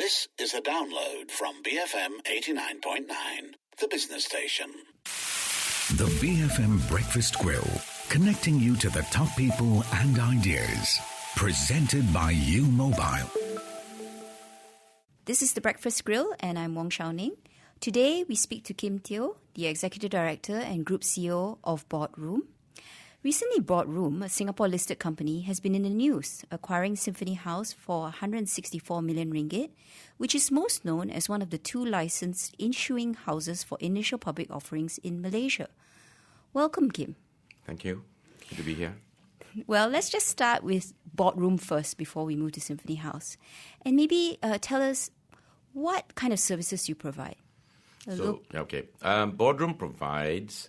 This is a download from BFM 89.9, the business station. The BFM Breakfast Grill, connecting you to the top people and ideas. Presented by U Mobile. This is the Breakfast Grill, and I'm Shou Ning. Today, we speak to Kim Teo, the Executive Director and Group CEO of BoardRoom. Recently, BoardRoom, a Singapore-listed company, has been in the news, acquiring Symphony House for 164 million ringgit, which is most known as one of the 2 licensed issuing houses for initial public offerings in Malaysia. Welcome, Kim. Thank you. Good to be here. Well, let's just start with BoardRoom first before we move to Symphony House. And maybe tell us what kind of services you provide. BoardRoom provides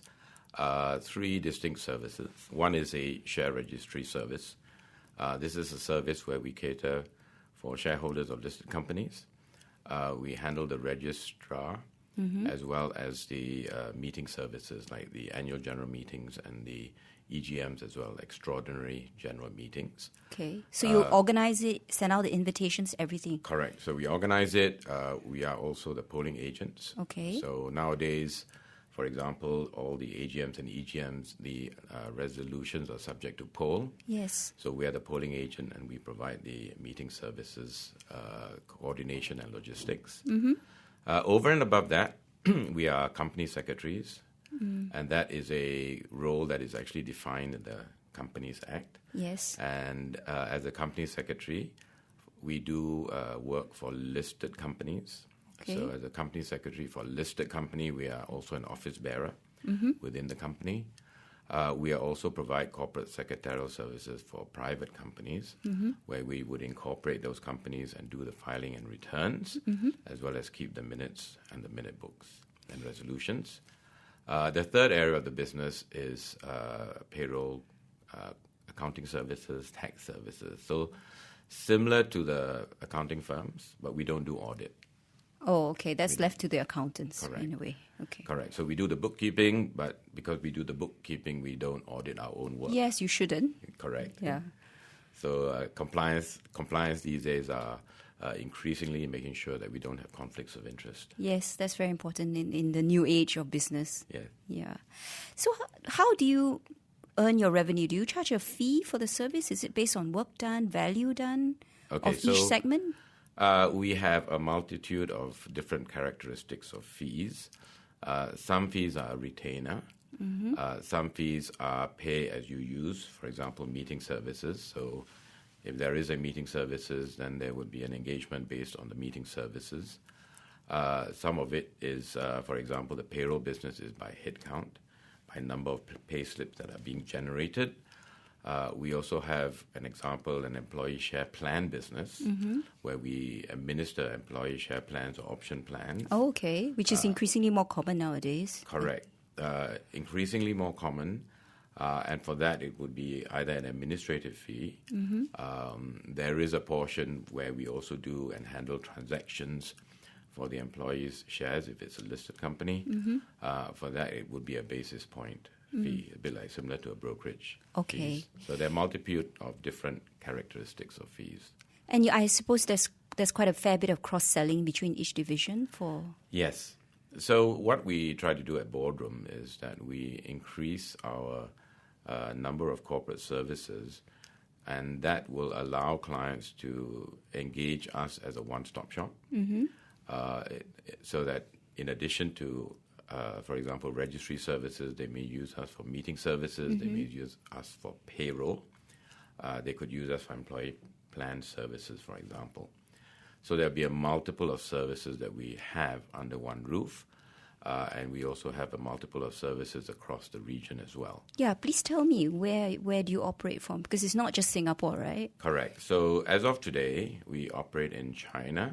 3 distinct services. One is a share registry service. This is a service where we cater for shareholders of listed companies. We handle the registrar as well as the meeting services like the annual general meetings and the EGMs as well, extraordinary general meetings. Okay, so you organize it, send out the invitations, everything? Correct. So we organize it. We are also the polling agents. Okay. So nowadays, for example, all the AGMs and EGMs, the resolutions are subject to poll. Yes. So we are the polling agent and we provide the meeting services, coordination and logistics. Over and above that, we are company secretaries. And that is a role that is actually defined in the Companies Act. Yes. And as a company secretary, we do work for listed companies. Okay. So as a company secretary for a listed company, we are also an office bearer within the company. We also provide corporate secretarial services for private companies, where we would incorporate those companies and do the filing and returns, as well as keep the minutes and the minute books and resolutions. The third area of the business is payroll, accounting services, tax services. So similar to the accounting firms, but we don't do audit. Oh, okay. That's left to the accountants. Correct. In a way. Okay. Correct. So we do the bookkeeping, but because we do the bookkeeping, we don't audit our own work. Yes, you shouldn't. Correct. Yeah. So compliance these days are increasingly making sure that we don't have conflicts of interest. Yes, that's very important in the new age of business. Yeah. Yeah. So how do you earn your revenue? Do you charge a fee for the service? Is it based on work done, value done of each segment? We have a multitude of different characteristics of fees. Some fees are retainer. Some fees are pay as you use, for example, meeting services. So if there is a meeting services, then there would be an engagement based on the meeting services. Some of it is, for example, the payroll business is by head count, by number of pay slips that are being generated. We also have an example, an employee share plan business, where we administer employee share plans or option plans. Oh, okay, which is increasingly more common nowadays. Correct. Increasingly more common. And for that, it would be either an administrative fee. There is a portion where we also do and handle transactions for the employees' shares if it's a listed company. For that, it would be a basis point fee, a bit like similar to a brokerage. Okay. Fees. So there are multitude of different characteristics of fees. And I suppose there's quite a fair bit of cross-selling between each division for... Yes. So what we try to do at BoardRoom is that we increase our number of corporate services, and that will allow clients to engage us as a one-stop shop. So that in addition to, for example, registry services, they may use us for meeting services, they may use us for payroll, they could use us for employee plan services, for example. So there'll be a multiple of services that we have under one roof. And we also have a multiple of services across the region as well. Yeah, please tell me, where do you operate from? Because it's not just Singapore, right? Correct. So as of today, we operate in China,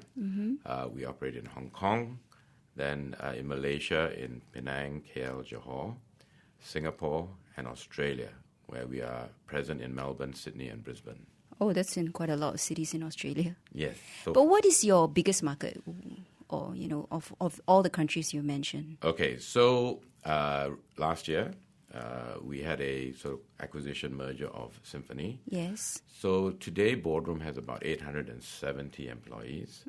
we operate in Hong Kong, then in Malaysia, in Penang, KL, Johor, Singapore, and Australia, where we are present in Melbourne, Sydney, and Brisbane. Oh, that's in quite a lot of cities in Australia. Yes. So, but what is your biggest market? Or, of all the countries you mentioned? Okay, so last year, we had a sort of acquisition merger of Symphony. Yes. So today, BoardRoom has about 870 employees.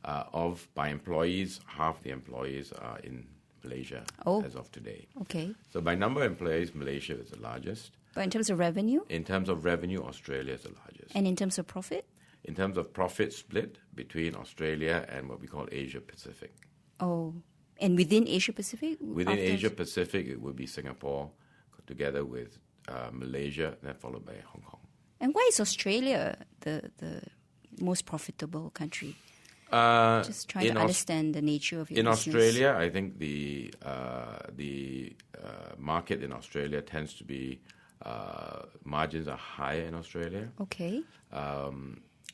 By employees, half the employees are in Malaysia as of today. Okay. So by number of employees, Malaysia is the largest. But in terms of revenue? In terms of revenue, Australia is the largest. And in terms of profit? In terms of profit split between Australia and what we call Asia Pacific. Oh, and within Asia Pacific? Within Asia Pacific, it would be Singapore together with Malaysia, then followed by Hong Kong. And why is Australia the most profitable country? Just trying to understand the nature of your business. In Australia, I think the market in Australia tends to be margins are higher in Australia. Okay.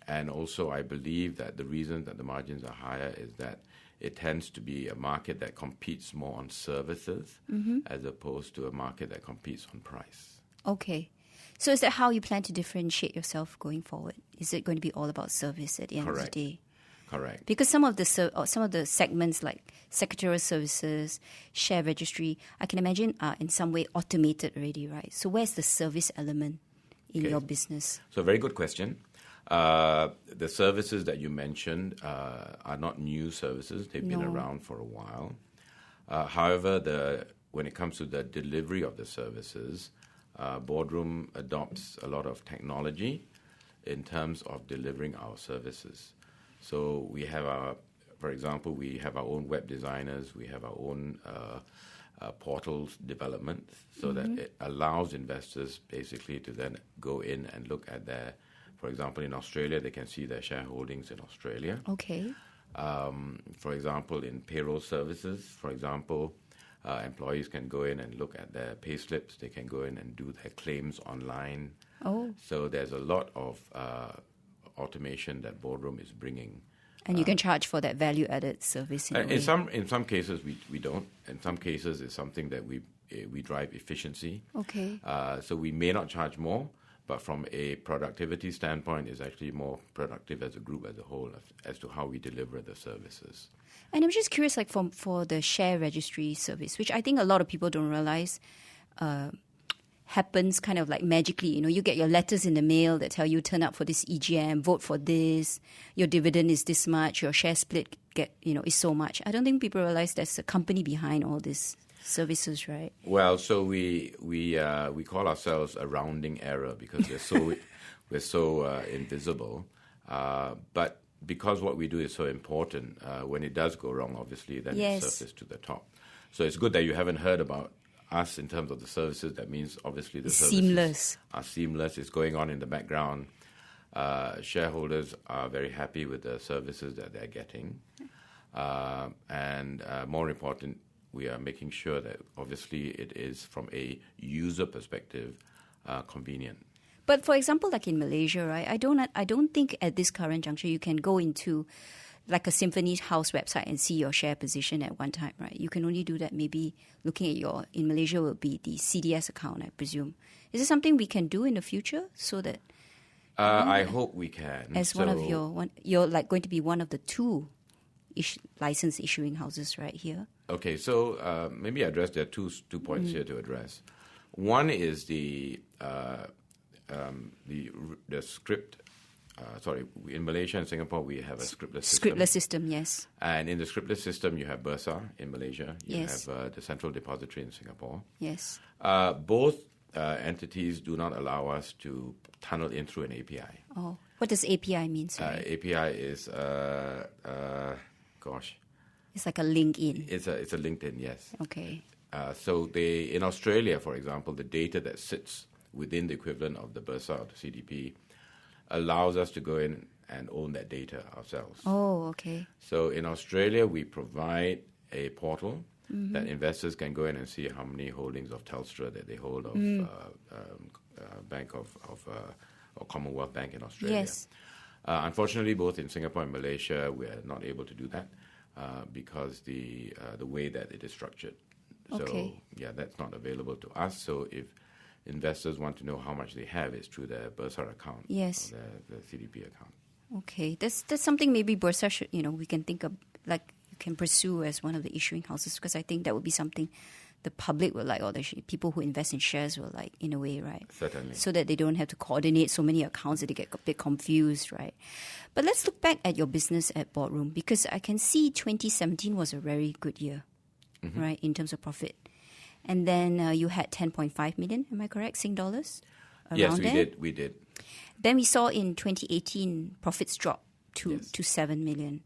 And also, I believe that the reason that the margins are higher is that it tends to be a market that competes more on services as opposed to a market that competes on price. Okay. So is that how you plan to differentiate yourself going forward? Is it going to be all about service at the end of the day? Correct. Because some of the segments like secretarial services, share registry, I can imagine are in some way automated already, right? So where's the service element in your business? So very good question. The services that you mentioned are not new services. They've been around for a while. However, when it comes to the delivery of the services, BoardRoom adopts a lot of technology in terms of delivering our services. So we have for example, we have our own web designers, we have our own portals development, so that it allows investors basically to then go in and look at for example, in Australia, they can see their shareholdings in Australia. Okay. For example, in payroll services, for example, employees can go in and look at their pay slips. They can go in and do their claims online. Oh. So there's a lot of automation that BoardRoom is bringing. And you can charge for that value-added service in a way. In some cases, we don't. In some cases, it's something that we drive efficiency. Okay. So we may not charge more, but from a productivity standpoint, it's actually more productive as a group as a whole as to how we deliver the services. And I'm just curious, like for the share registry service, which I think a lot of people don't realize happens kind of like magically. You get your letters in the mail that tell you turn up for this EGM, vote for this, your dividend is this much, your share split is so much. I don't think people realize there's a company behind all this services, right? Well, so we call ourselves a rounding error because we're so invisible. But because what we do is so important, when it does go wrong, obviously, then it surfaces to the top. So it's good that you haven't heard about us in terms of the services. That means obviously the services are seamless. It's going on in the background. Shareholders are very happy with the services that they're getting, and more important, we are making sure that obviously it is from a user perspective convenient. But for example, like in Malaysia, right? I don't think at this current juncture you can go into like a Symphony House website and see your share position at one time, right? You can only do that maybe looking at in Malaysia will be the CDS account, I presume. Is it something we can do in the future so that? I hope we can. As you're like going to be one of the two license issuing houses right here. Okay, so maybe there are two points here to address. One is the script. In Malaysia and Singapore, we have a scriptless system. Scriptless system, yes. And in the scriptless system, you have Bursa in Malaysia. You have the Central Depository in Singapore. Yes. Both entities do not allow us to tunnel in through an API. Oh, what does API mean? API is, it's like a link in. It's a LinkedIn, yes. Okay. So in Australia, for example, the data that sits within the equivalent of the Bursa or the CDP allows us to go in and own that data ourselves. Oh, okay. So in Australia, we provide a portal that investors can go in and see how many holdings of Telstra that they hold of Bank of or Commonwealth Bank in Australia. Yes. Unfortunately, both in Singapore and Malaysia, we are not able to do that because the way that it is structured. Okay. So that's not available to us. So if investors want to know how much they have, it's through their Bursa account. Yes. Or the CDP account. Okay, that's something maybe Bursa should, we can think of, like you can pursue as one of the issuing houses, because I think that would be something the public will like, or the people who invest in shares will like, in a way, right? Certainly. So that they don't have to coordinate so many accounts that they get a bit confused, right? But let's look back at your business at BoardRoom, because I can see 2017 was a very good year, right, in terms of profit. And then you had 10.5 million, am I correct, Sing dollars? Yes, we did. Then we saw in 2018 profits drop to 7 million.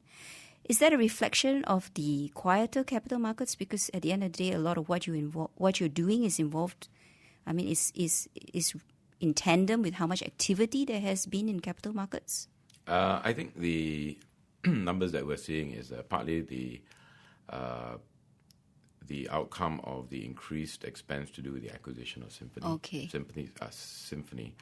Is that a reflection of the quieter capital markets? Because at the end of the day, a lot of what you're doing is involved. I mean, is in tandem with how much activity there has been in capital markets. I think the numbers that we're seeing is partly the outcome of the increased expense to do with the acquisition of Symphony. Okay. Symphony.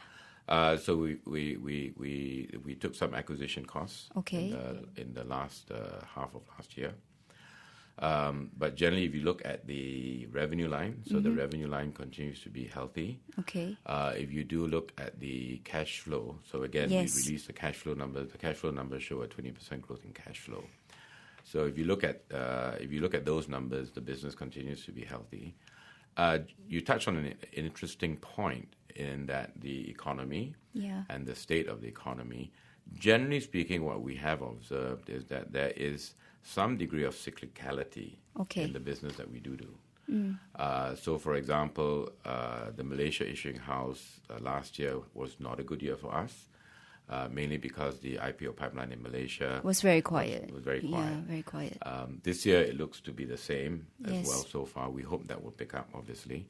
So we took some acquisition costs in the last half of last year. But generally, if you look at the revenue line, so the revenue line continues to be healthy. Okay. If you do look at the cash flow, so again, we released the cash flow numbers. The cash flow numbers show a 20% growth in cash flow. So if you look at those numbers, the business continues to be healthy. You touched on an interesting point in that the economy and the state of the economy. Generally speaking, what we have observed is that there is some degree of cyclicality in the business that we do. So, for example, the Malaysia issuing house last year was not a good year for us. Mainly because the IPO pipeline in Malaysia was very quiet. Was very quiet. Yeah, very quiet. This year it looks to be the same as well so far. We hope that will pick up, obviously.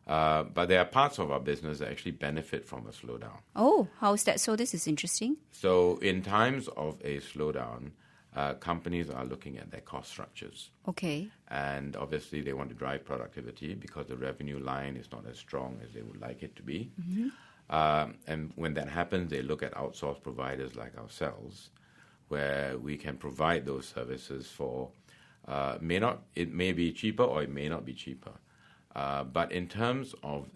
But there are parts of our business that actually benefit from a slowdown. Oh, how is that? So this is interesting. So in times of a slowdown, companies are looking at their cost structures. Okay. And obviously they want to drive productivity because the revenue line is not as strong as they would like it to be. And when that happens, they look at outsourced providers like ourselves, where we can provide those services for, it may be cheaper or it may not be cheaper. But in terms of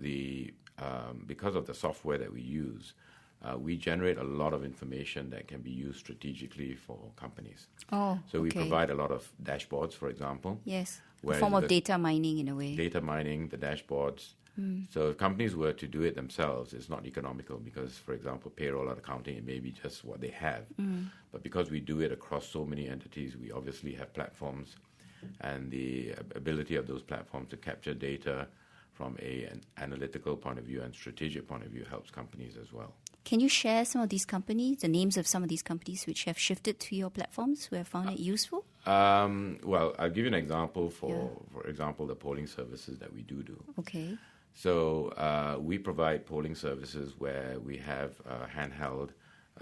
because of the software that we use, we generate a lot of information that can be used strategically for companies. Oh, so we provide a lot of dashboards, for example. Yes, a form of data mining in a way. Data mining, the dashboards. So if companies were to do it themselves, it's not economical because, for example, payroll or accounting, it may be just what they have. But because we do it across so many entities, we obviously have platforms and the ability of those platforms to capture data from an analytical point of view and strategic point of view helps companies as well. Can you share some of these companies, the names of some of these companies which have shifted to your platforms, who have found it useful? Well, I'll give you an example for example, the polling services that we do. Okay. So we provide polling services where we have a handheld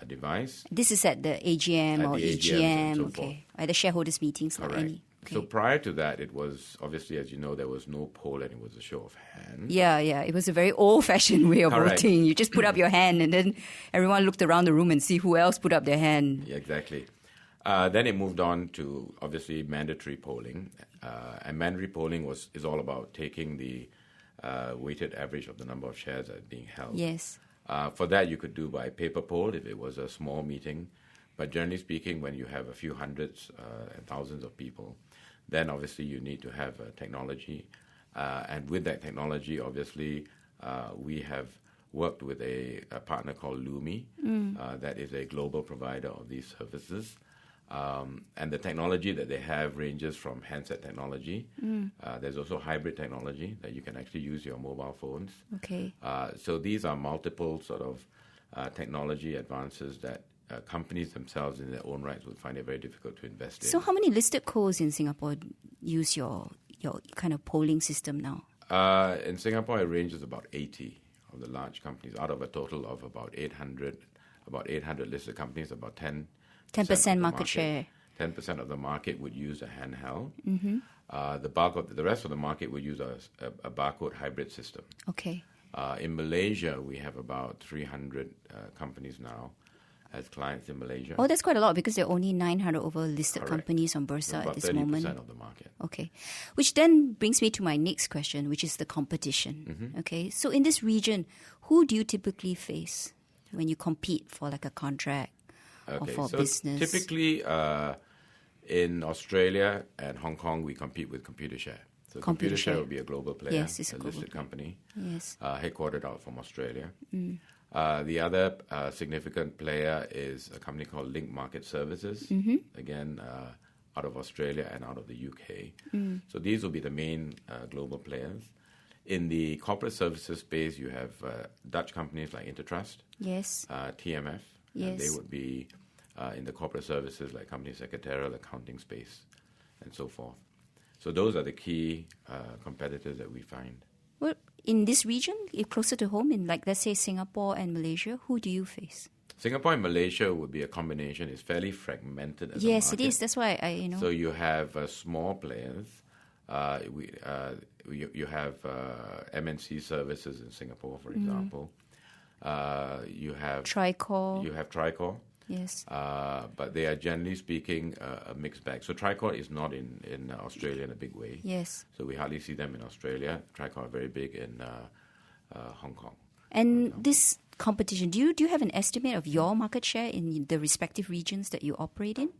device. This is at the AGM or EGM, so at the shareholders' meetings or any. Okay. So prior to that, it was, obviously, as you know, there was no poll and it was a show of hands. Yeah. It was a very old-fashioned way of voting. You just put up your hand and then everyone looked around the room and see who else put up their hand. Yeah, exactly. Then it moved on to, obviously, mandatory polling. And mandatory polling is all about taking the weighted average of the number of shares that are being held. Yes. For that, you could do by paper poll if it was a small meeting. But generally speaking, when you have a few hundreds and thousands of people, then obviously you need to have technology. And with that technology, obviously, we have worked with a partner called Lumi, that is a global provider of these services. And the technology that they have ranges from handset technology. There's also hybrid technology that you can actually use your mobile phones. Okay. So these are multiple sort of technology advances that companies themselves in their own rights would find it very difficult to invest in. So how many listed cos in Singapore use your kind of polling system now? In Singapore, it ranges about 80 of the large companies out of a total of about 800 listed companies, about 10% market share. 10% of the market would use a handheld. The rest of the market would use a barcode hybrid system. Okay. In Malaysia, we have about 300 companies now as clients in Malaysia. Oh, that's quite a lot because there are only 900 over listed companies on Bursa at this moment. About 30% of the market. Okay. Which then brings me to my next question, which is the competition. Okay. So in this region, who do you typically face when you compete for like a contract or for business? Typically, in Australia and Hong Kong, we compete with Computershare. So Computershare Computershare will be a global player, Yes, it's a a global listed player. company, Yes. headquartered out from Australia. The other significant player is a company called Link Market Services, again, out of Australia and out of the UK. So these will be the main global players. In the corporate services space, you have Dutch companies like Intertrust, Yes. TMF, and they Yes. would be in the corporate services like company secretarial, accounting space, and so forth. So those are the key competitors that we find. Well, in this region, if closer to home, in like let's say Singapore and Malaysia, who do you face? Singapore and Malaysia would be a combination. It's fairly fragmented as a Yes, market. it is. That's why So you have small players. You have MNC services in Singapore, for example. You have Tricor. You have Tricor. Yes. But they are generally speaking a mixed bag. So Tricor is not in Australia in a big way. Yes. So we hardly see them in Australia. Tricor are very big in Hong Kong. And this competition, do you have an estimate of your market share in the respective regions that you operate in?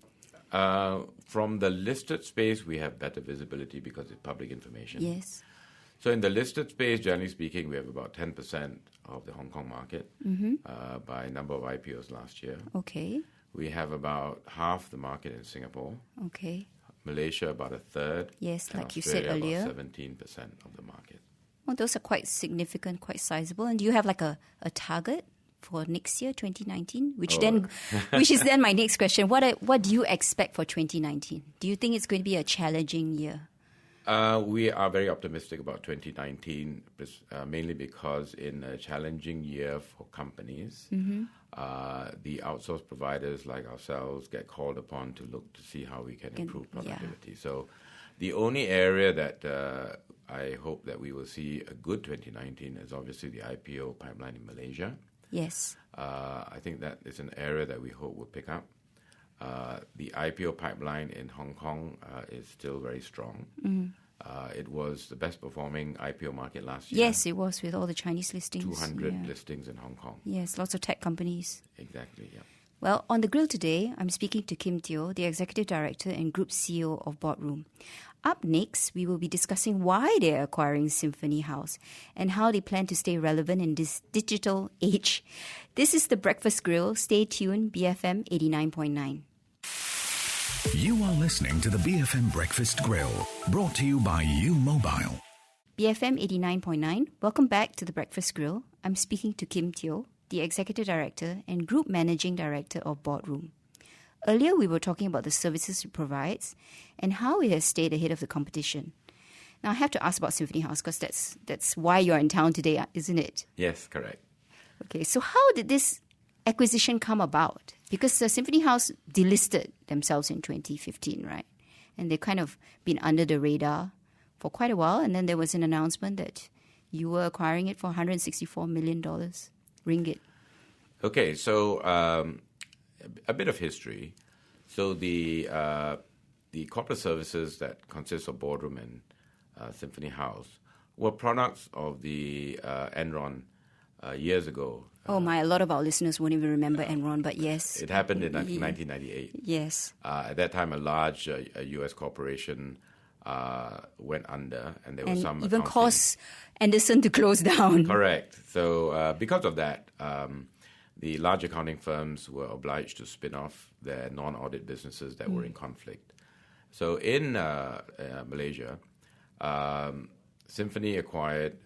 From the listed space, we have better visibility because it's public information. Yes. So in the listed space, generally speaking, we have about 10% of the Hong Kong market by number of IPOs last year. Okay. We have about half the market in Singapore. Okay. Malaysia, about a third. Yes, and like you said Australia, earlier. about 17% of the market. Well, those are quite significant, quite sizable. And do you have like a target for next year, 2019? Which is then my next question. What do you expect for 2019? Do you think it's going to be a challenging year? We are very optimistic about 2019, mainly because in a challenging year for companies, the outsourced providers like ourselves get called upon to look to see how we can improve productivity. So the only area that I hope that we will see a good 2019 is obviously the IPO pipeline in Malaysia. Yes. I think that is an area that we hope will pick up. The IPO pipeline in Hong Kong is still very strong. It was the best performing IPO market last year. Yes, it was with all the Chinese listings. 200 listings in Hong Kong. Yes, lots of tech companies. Exactly, yeah. Well, on the grill today, I'm speaking to Kim Teo, the Executive Director and Group CEO of BoardRoom. Up next, we will be discussing why they're acquiring Symphony House and how they plan to stay relevant in this digital age. This is The Breakfast Grill. Stay tuned, BFM 89.9. You are listening to the BFM Breakfast Grill, brought to you by U Mobile. BFM 89.9, welcome back to The Breakfast Grill. I'm speaking to Kim Teo, the Executive Director and Group Managing Director of BoardRoom. Earlier, we were talking about the services it provides and how it has stayed ahead of the competition. Now, I have to ask about Symphony House because that's why you're in town today, isn't it? Yes, correct. Okay, so how did this acquisition come about? Because Symphony House delisted themselves in 2015, right? And they've kind of been under the radar for quite a while. And then there was an announcement that you were acquiring it for $164 million ringgit. Okay, so a bit of history. So the corporate services that consist of BoardRoom and Symphony House were products of the Enron years ago. Oh my, a lot of our listeners won't even remember Enron, but yes. It happened in 1998. Yes. At that time, a large U.S. corporation went under, and there was some even accounting- caused Anderson to close down. Correct. So because of that, the large accounting firms were obliged to spin off their non-audit businesses that were in conflict. So in Malaysia, Symphony acquired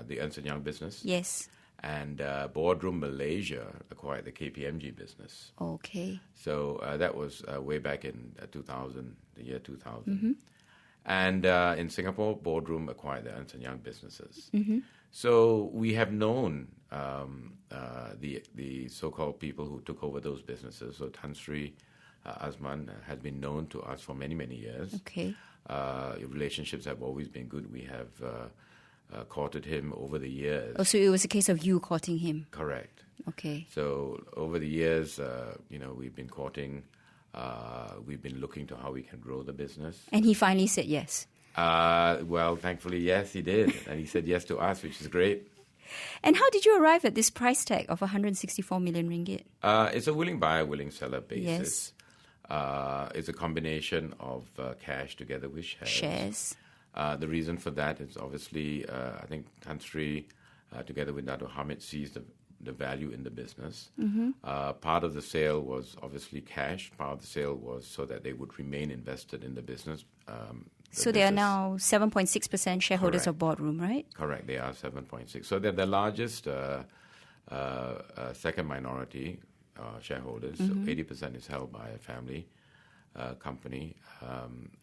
the Ernst & Young business. Yes. And BoardRoom Malaysia acquired the KPMG business. Okay. So that was way back in the year 2000. And in Singapore, BoardRoom acquired the Ernst & Young businesses. So we have known the so-called people who took over those businesses. So Tan Sri Azman has been known to us for many, many years. Okay. Relationships have always been good. We have courted him over the years. Oh, so it was a case of you courting him. Correct. Okay. So over the years, we've been courting. We've been looking to how we can grow the business. And he finally said yes. Well, thankfully, yes, he did. And he said yes to us, which is great. And how did you arrive at this price tag of 164 million ringgit? It's a willing buyer, willing seller basis. Yes. It's a combination of cash together with shares. The reason for that is obviously, I think Tan Sri, together with Dato' Hamid, sees the value in the business. Part of the sale was obviously cash. Part of the sale was so that they would remain invested in the business. So they are now 7.6% shareholders of BoardRoom, right? Correct. They are 7.6. So they're the largest second minority shareholders. So 80% is held by a family company,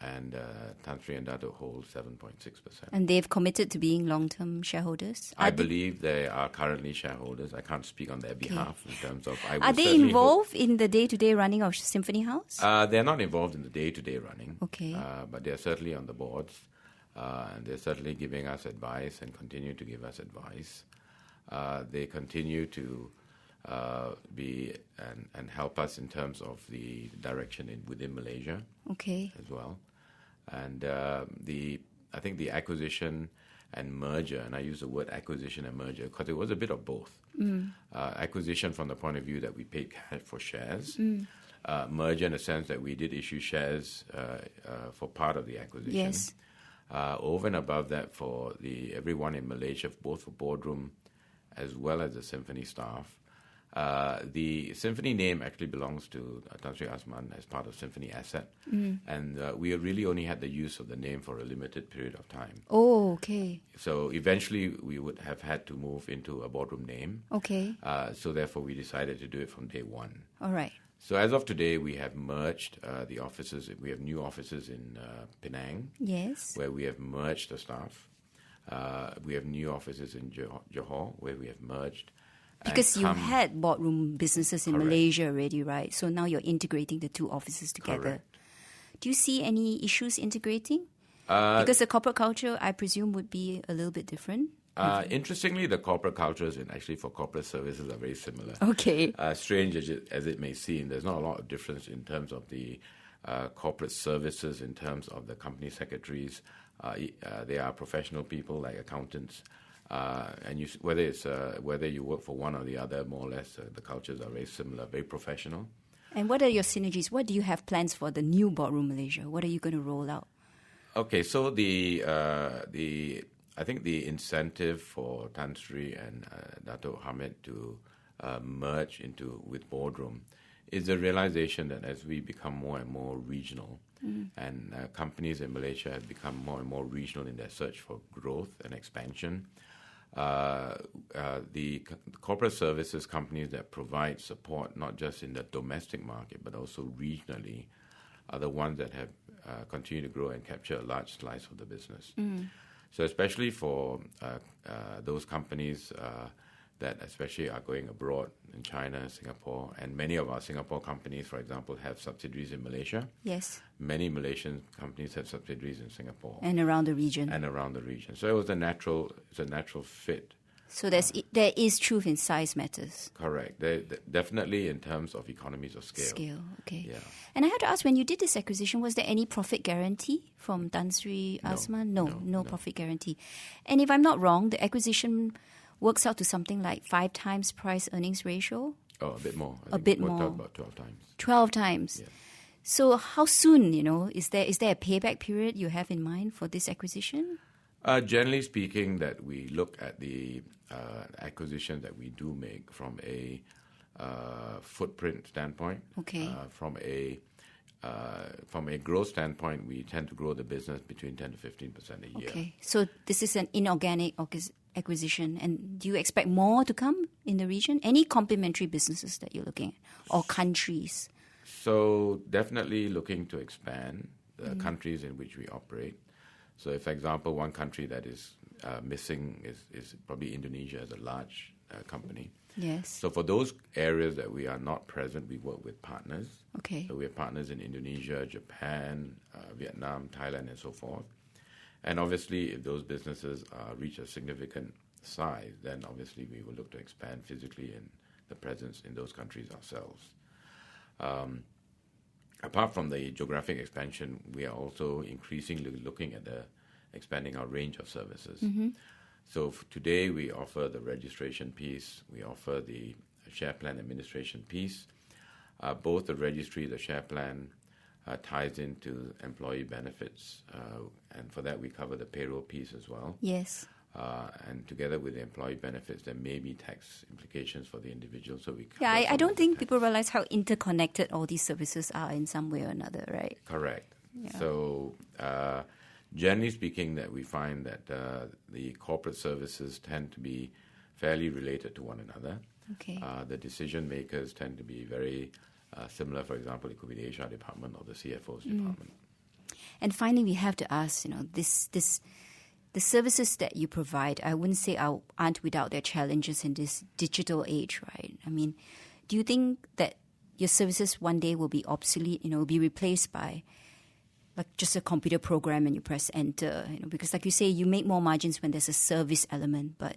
and Tan Sri and Dato hold 7.6%. And they've committed to being long-term shareholders? I believe they are currently shareholders. I can't speak on their behalf in terms of... Are they involved in the day-to-day running of Symphony House? They're not involved in the day-to-day running. Okay. But they're certainly on the boards, and they're certainly giving us advice and continue to give us advice. They continue to be and help us in terms of the direction within Malaysia. Okay. As well. And I think the acquisition and merger, and I use the word acquisition and merger because it was a bit of both. Acquisition from the point of view that we paid cash for shares. Merger in the sense that we did issue shares for part of the acquisition. Yes. Over and above that, for everyone in Malaysia, both for BoardRoom as well as the Symphony staff. The Symphony name actually belongs to Tan Sri Asman as part of Symphony Asset. And we really only had the use of the name for a limited period of time. Oh, okay. So eventually we would have had to move into a BoardRoom name. Okay. So therefore we decided to do it from day one. All right. So as of today, we have merged the offices. We have new offices in Penang. Yes. Where we have merged the staff. We have new offices in Johor, where we have merged. Because you had BoardRoom businesses in Correct. Malaysia already, right? So now you're integrating the two offices together. Correct. Do you see any issues integrating? Because the corporate culture, I presume, would be a little bit different. Interestingly, the corporate cultures and actually for corporate services are very similar. Okay. Strange as it may seem, there's not a lot of difference in terms of the corporate services, in terms of the company secretaries. They are professional people like accountants. And whether you work for one or the other, more or less, the cultures are very similar, very professional. And what are your synergies? What do you have plans for the new BoardRoom Malaysia? What are you going to roll out? Okay, so I think the incentive for Tan Sri and Dato' Hamid to merge with BoardRoom is the realization that as we become more and more regional, and companies in Malaysia have become more and more regional in their search for growth and expansion, the corporate services companies that provide support not just in the domestic market but also regionally are the ones that have continued to grow and capture a large slice of the business. So especially for those companies that especially are going abroad in China, Singapore, and many of our Singapore companies, for example, have subsidiaries in Malaysia. Yes. Many Malaysian companies have subsidiaries in Singapore. And around the region. So it was a natural fit. So there is truth in size matters. Correct. Definitely in terms of economies of scale. Okay. Yeah. And I had to ask, when you did this acquisition, was there any profit guarantee from Tan Sri Asman? No profit guarantee. And if I'm not wrong, the acquisition works out to something like 5 times price earnings ratio? Oh, a bit more. A bit more. About 12 times. 12 times. Yeah. So how soon, is there a payback period you have in mind for this acquisition? Generally speaking, that we look at the acquisitions that we do make from a footprint standpoint. Okay. From a growth standpoint, we tend to grow the business between 10 to 15% a year. Okay. So this is an inorganic acquisition. And do you expect more to come in the region? Any complementary businesses that you're looking at, or countries? So definitely looking to expand the countries in which we operate. So if, for example, one country that is missing is probably Indonesia as a large company. Yes. So for those areas that we are not present, we work with partners. Okay. So we have partners in Indonesia, Japan, Vietnam, Thailand, and so forth. And obviously, if those businesses reach a significant size, then obviously we will look to expand physically in the presence in those countries ourselves. Apart from the geographic expansion, we are also increasingly looking at expanding our range of services. So today we offer the registration piece, we offer the share plan administration piece. Both the registry, the share plan, ties into employee benefits, and for that we cover the payroll piece as well. Yes. And together with the employee benefits, there may be tax implications for the individual. So we Yeah, I don't think people realize how interconnected all these services are in some way or another, right? Correct. Yeah. So generally speaking, that we find that the corporate services tend to be fairly related to one another. Okay. The decision makers tend to be very similar. For example, it could be the HR department or the CFO's department. And finally, we have to ask, the services that you provide, I wouldn't say aren't without their challenges in this digital age, right? I mean, do you think that your services one day will be obsolete, will be replaced by like just a computer program and you press enter, because like you say, you make more margins when there's a service element, but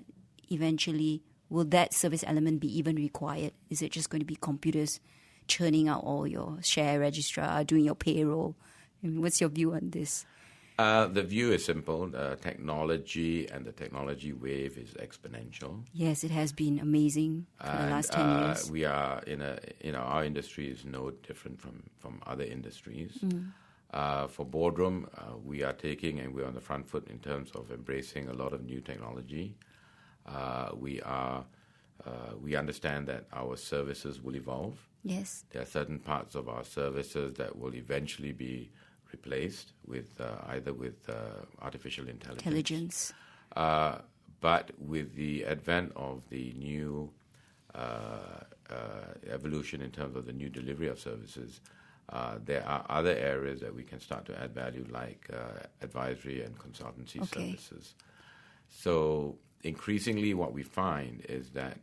eventually, will that service element be even required? Is it just going to be computers churning out all your share registrar, doing your payroll? I mean, what's your view on this? The view is simple. Technology and the technology wave is exponential. Yes, it has been amazing for the last 10 years. We are our industry is no different from other industries. For BoardRoom, we are taking and we're on the front foot in terms of embracing a lot of new technology. We understand that our services will evolve. Yes. There are certain parts of our services that will eventually be replaced with either with artificial intelligence. But with the advent of the new evolution in terms of the new delivery of services, there are other areas that we can start to add value, like advisory and consultancy services. So increasingly what we find is that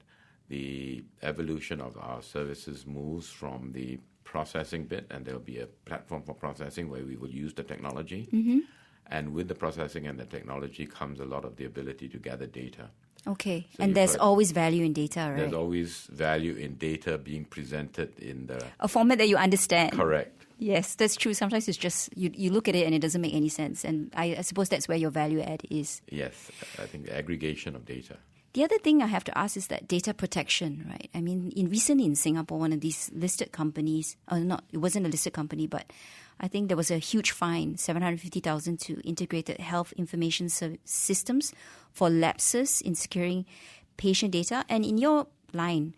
the evolution of our services moves from the processing bit, and there'll be a platform for processing where we will use the technology. And with the processing and the technology comes a lot of the ability to gather data. Okay, so and there's always value in data, right? There's always value in data being presented in a format that you understand. Correct. Yes, that's true. Sometimes it's just, you look at it and it doesn't make any sense. And I suppose that's where your value add is. Yes, I think the aggregation of data. The other thing I have to ask is that data protection, right? I mean, recently in Singapore, one of these listed companies, it wasn't a listed company, but I think there was a huge fine, 750,000 to integrated health information systems for lapses in securing patient data. And in your line,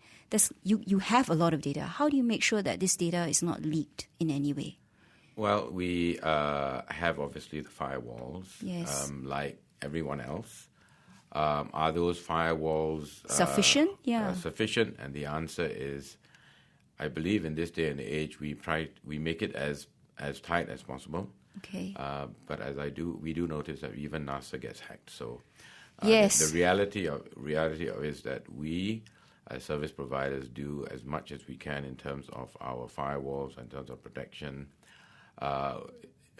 you have a lot of data. How do you make sure that this data is not leaked in any way? Well, we have obviously the firewalls, like everyone else. Are those firewalls sufficient? Sufficient, and the answer is, I believe in this day and age, we make it as tight as possible. Okay. But we do notice that even NASA gets hacked. So yes, the reality of is that we, as service providers, do as much as we can in terms of our firewalls, in terms of protection.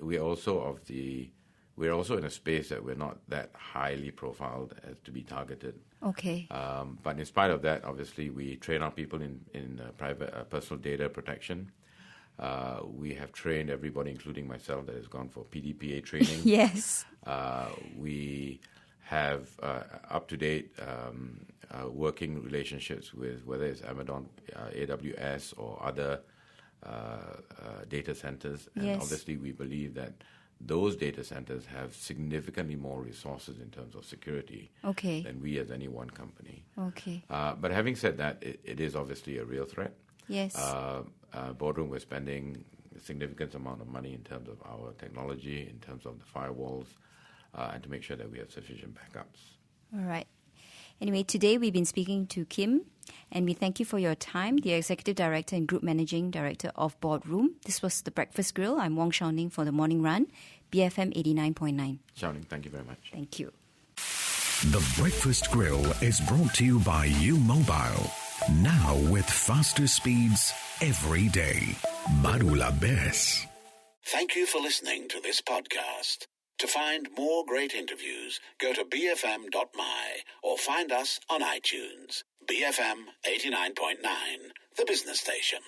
We're also in a space that we're not that highly profiled as to be targeted. Okay. But in spite of that, obviously, we train our people in private personal data protection. We have trained everybody, including myself, that has gone for PDPA training. Yes. We have up-to-date working relationships with whether it's Amazon, AWS, or other data centers. And obviously, we believe that those data centers have significantly more resources in terms of security than we as any one company. Okay. But having said that, it is obviously a real threat. Yes. BoardRoom, we're spending a significant amount of money in terms of our technology, in terms of the firewalls, and to make sure that we have sufficient backups. All right. Anyway, today we've been speaking to Kim, and we thank you for your time, the Executive Director and Group Managing Director of BoardRoom. This was The Breakfast Grill. I'm Shou Ning for The Morning Run, BFM 89.9. Shou Ning, thank you very much. Thank you. The Breakfast Grill is brought to you by U Mobile. Now with faster speeds every day. Barulah best. Thank you for listening to this podcast. To find more great interviews, go to bfm.my or find us on iTunes. BFM 89.9, the business station.